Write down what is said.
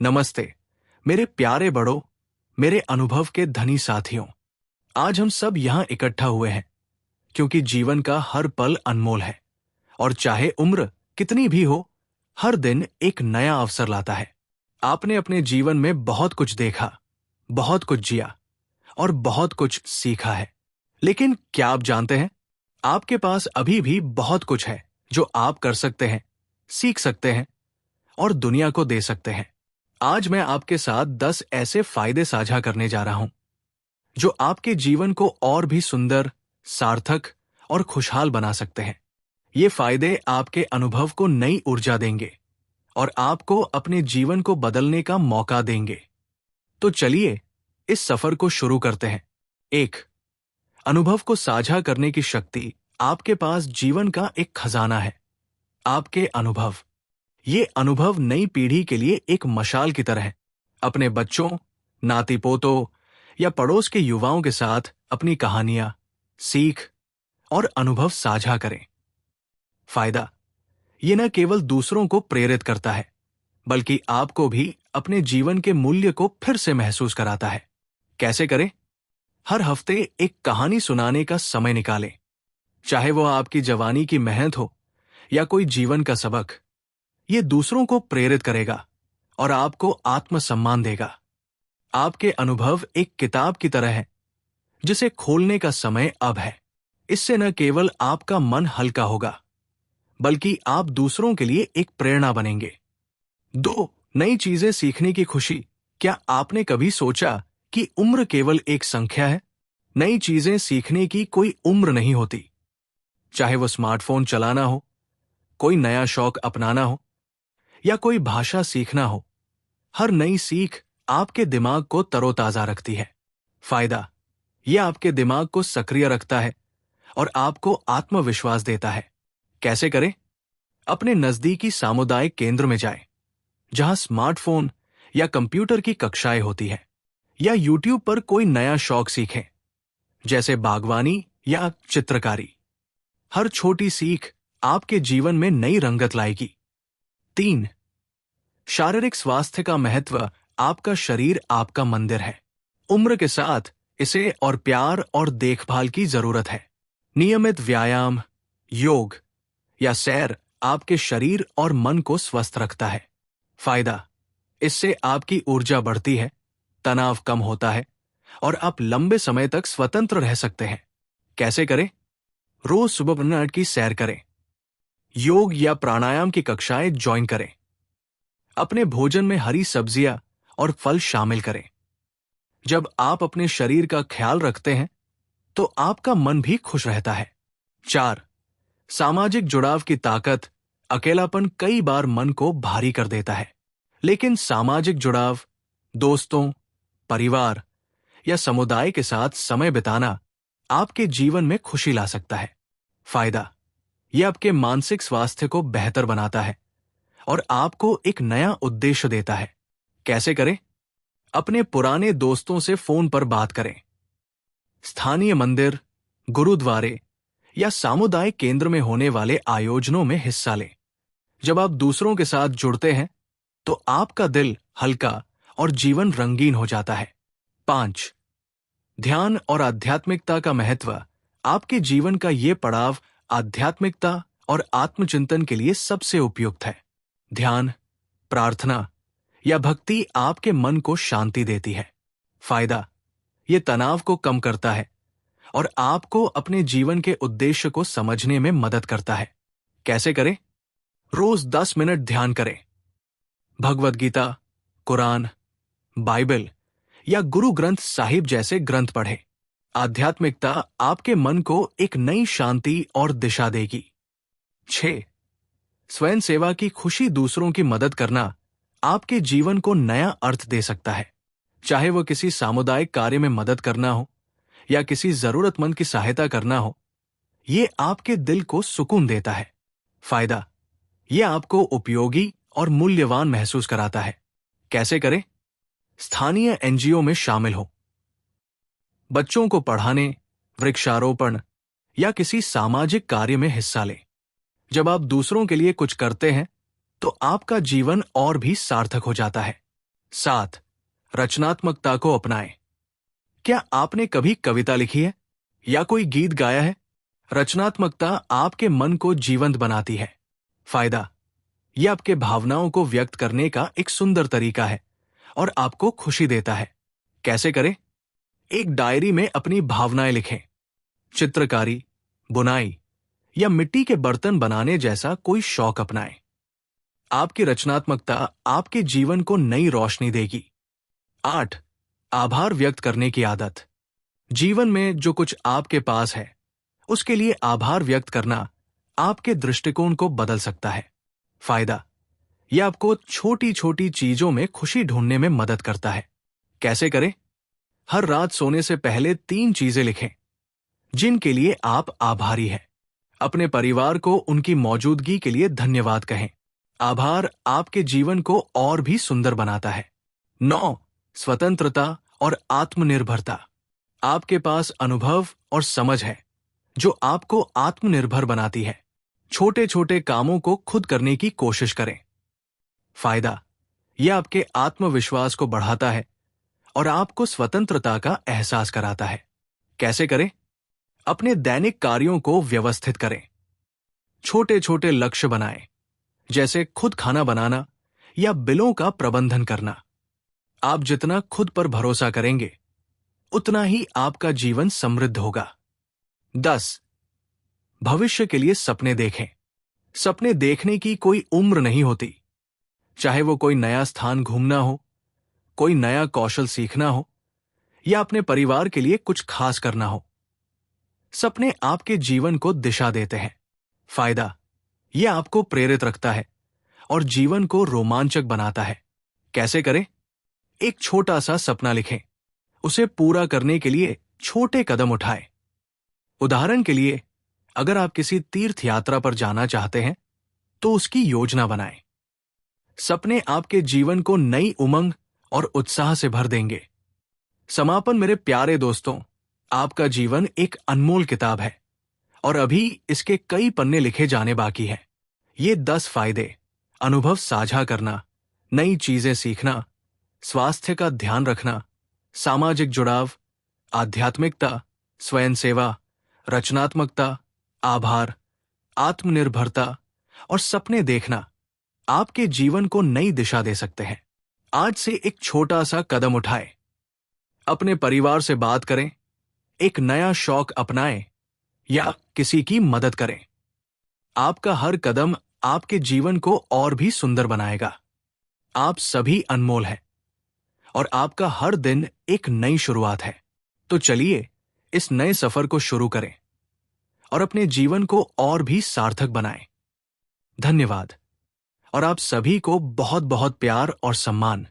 नमस्ते मेरे प्यारे बड़ों, मेरे अनुभव के धनी साथियों। आज हम सब यहाँ इकट्ठा हुए हैं क्योंकि जीवन का हर पल अनमोल है और चाहे उम्र कितनी भी हो, हर दिन एक नया अवसर लाता है। आपने अपने जीवन में बहुत कुछ देखा, बहुत कुछ जिया और बहुत कुछ सीखा है। लेकिन क्या आप जानते हैं, आपके पास अभी भी बहुत कुछ है जो आप कर सकते हैं, सीख सकते हैं और दुनिया को दे सकते हैं। आज मैं आपके साथ 10 ऐसे फायदे साझा करने जा रहा हूं जो आपके जीवन को और भी सुंदर, सार्थक और खुशहाल बना सकते हैं। ये फायदे आपके अनुभव को नई ऊर्जा देंगे और आपको अपने जीवन को बदलने का मौका देंगे। तो चलिए इस सफर को शुरू करते हैं। 1. अनुभव को साझा करने की शक्ति। आपके पास जीवन का एक खजाना है, आपके अनुभव। ये अनुभव नई पीढ़ी के लिए एक मशाल की तरह है। अपने बच्चों, नाती पोतों या पड़ोस के युवाओं के साथ अपनी कहानियां, सीख और अनुभव साझा करें। फायदा, ये न केवल दूसरों को प्रेरित करता है, बल्कि आपको भी अपने जीवन के मूल्य को फिर से महसूस कराता है। कैसे करें? हर हफ्ते एक कहानी सुनाने का समय निकालें, चाहे वो आपकी जवानी की मेहनत हो या कोई जीवन का सबक। ये दूसरों को प्रेरित करेगा और आपको आत्मसम्मान देगा। आपके अनुभव एक किताब की तरह है जिसे खोलने का समय अब है। इससे न केवल आपका मन हल्का होगा, बल्कि आप दूसरों के लिए एक प्रेरणा बनेंगे। 2. नई चीजें सीखने की खुशी। क्या आपने कभी सोचा कि उम्र केवल एक संख्या है? नई चीजें सीखने की कोई उम्र नहीं होती। चाहे वो स्मार्टफोन चलाना हो, कोई नया शौक अपनाना हो या कोई भाषा सीखना हो, हर नई सीख आपके दिमाग को तरोताजा रखती है। फायदा, यह आपके दिमाग को सक्रिय रखता है और आपको आत्मविश्वास देता है। कैसे करें? अपने नजदीकी सामुदायिक केंद्र में जाएं, जहां स्मार्टफोन या कंप्यूटर की कक्षाएं होती हैं, या यूट्यूब पर कोई नया शौक सीखें, जैसे बागवानी या चित्रकारी। हर छोटी सीख आपके जीवन में नई रंगत लाएगी। 3. शारीरिक स्वास्थ्य का महत्व। आपका शरीर आपका मंदिर है। उम्र के साथ इसे और प्यार और देखभाल की जरूरत है। नियमित व्यायाम, योग या सैर आपके शरीर और मन को स्वस्थ रखता है। फायदा, इससे आपकी ऊर्जा बढ़ती है, तनाव कम होता है और आप लंबे समय तक स्वतंत्र रह सकते हैं। कैसे करें? रोज सुबह 15 मिनट की सैर करें। योग या प्राणायाम की कक्षाएं ज्वाइन करें। अपने भोजन में हरी सब्जियां और फल शामिल करें। जब आप अपने शरीर का ख्याल रखते हैं, तो आपका मन भी खुश रहता है। 4. सामाजिक जुड़ाव की ताकत। अकेलापन कई बार मन को भारी कर देता है, लेकिन सामाजिक जुड़ाव, दोस्तों, परिवार या समुदाय के साथ समय बिताना आपके जीवन में खुशी ला सकता है। फायदा, यह आपके मानसिक स्वास्थ्य को बेहतर बनाता है और आपको एक नया उद्देश्य देता है। कैसे करें? अपने पुराने दोस्तों से फोन पर बात करें। स्थानीय मंदिर, गुरुद्वारे या सामुदायिक केंद्र में होने वाले आयोजनों में हिस्सा लें। जब आप दूसरों के साथ जुड़ते हैं, तो आपका दिल हल्का और जीवन रंगीन हो जाता है। 5. ध्यान और आध्यात्मिकता का महत्व। आपके जीवन का ये पड़ाव आध्यात्मिकता और आत्मचिंतन के लिए सबसे उपयुक्त है। ध्यान, प्रार्थना या भक्ति आपके मन को शांति देती है। फायदा, ये तनाव को कम करता है और आपको अपने जीवन के उद्देश्य को समझने में मदद करता है। कैसे करें? रोज 10 मिनट ध्यान करें। भगवद गीता, कुरान, बाइबल या गुरु ग्रंथ साहिब जैसे ग्रंथ पढ़ें। आध्यात्मिकता आपके मन को एक नई शांति और दिशा देगी। 6. स्वयं सेवा की खुशी। दूसरों की मदद करना आपके जीवन को नया अर्थ दे सकता है। चाहे वो किसी सामुदायिक कार्य में मदद करना हो या किसी जरूरतमंद की सहायता करना हो, ये आपके दिल को सुकून देता है। फायदा, ये आपको उपयोगी और मूल्यवान महसूस कराता है। कैसे करें? स्थानीय एनजीओ में शामिल हो। बच्चों को पढ़ाने, वृक्षारोपण या किसी सामाजिक कार्य में हिस्सा लें। जब आप दूसरों के लिए कुछ करते हैं, तो आपका जीवन और भी सार्थक हो जाता है। 7. रचनात्मकता को अपनाएं। क्या आपने कभी कविता लिखी है या कोई गीत गाया है? रचनात्मकता आपके मन को जीवंत बनाती है। फायदा: यह आपके भावनाओं को व्यक्त करने का एक सुंदर तरीका है और आपको खुशी देता है। कैसे करें? एक डायरी में अपनी भावनाएं लिखें। चित्रकारी, बुनाई या मिट्टी के बर्तन बनाने जैसा कोई शौक अपनाएं। आपकी रचनात्मकता आपके जीवन को नई रोशनी देगी। 8. आभार व्यक्त करने की आदत। जीवन में जो कुछ आपके पास है उसके लिए आभार व्यक्त करना आपके दृष्टिकोण को बदल सकता है। फायदा: यह आपको छोटी छोटी चीजों में खुशी ढूंढने में मदद करता है। कैसे करें? हर रात सोने से पहले 3 चीजें लिखें जिनके लिए आप आभारी हैं। अपने परिवार को उनकी मौजूदगी के लिए धन्यवाद कहें। आभार आपके जीवन को और भी सुंदर बनाता है। 9. स्वतंत्रता और आत्मनिर्भरता। आपके पास अनुभव और समझ है जो आपको आत्मनिर्भर बनाती है। छोटे छोटे कामों को खुद करने की कोशिश करें। फायदा: यह आपके आत्मविश्वास को बढ़ाता है और आपको स्वतंत्रता का एहसास कराता है। कैसे करें? अपने दैनिक कार्यों को व्यवस्थित करें। छोटे छोटे लक्ष्य बनाएं, जैसे खुद खाना बनाना या बिलों का प्रबंधन करना। आप जितना खुद पर भरोसा करेंगे उतना ही आपका जीवन समृद्ध होगा। 10. भविष्य के लिए सपने देखें। सपने देखने की कोई उम्र नहीं होती। चाहे वो कोई नया स्थान घूमना हो, कोई नया कौशल सीखना हो या अपने परिवार के लिए कुछ खास करना हो, सपने आपके जीवन को दिशा देते हैं। फायदा: यह आपको प्रेरित रखता है और जीवन को रोमांचक बनाता है। कैसे करें? एक छोटा सा सपना लिखें। उसे पूरा करने के लिए छोटे कदम उठाएं। उदाहरण के लिए, अगर आप किसी तीर्थ यात्रा पर जाना चाहते हैं तो उसकी योजना बनाएं। सपने आपके जीवन को नई उमंग और उत्साह से भर देंगे। समापन मेरे प्यारे दोस्तों, आपका जीवन एक अनमोल किताब है और अभी इसके कई पन्ने लिखे जाने बाकी हैं। ये 10 फायदे: अनुभव साझा करना, नई चीजें सीखना, स्वास्थ्य का ध्यान रखना, सामाजिक जुड़ाव, आध्यात्मिकता, स्वयं सेवा, रचनात्मकता, आभार, आत्मनिर्भरता और सपने देखना आपके जीवन को नई दिशा दे सकते हैं। आज से एक छोटा सा कदम उठाएं। अपने परिवार से बात करें, एक नया शौक अपनाएं या किसी की मदद करें। आपका हर कदम आपके जीवन को और भी सुंदर बनाएगा। आप सभी अनमोल हैं और आपका हर दिन एक नई शुरुआत है। तो चलिए इस नए सफर को शुरू करें और अपने जीवन को और भी सार्थक बनाएं। धन्यवाद और आप सभी को बहुत बहुत प्यार और सम्मान।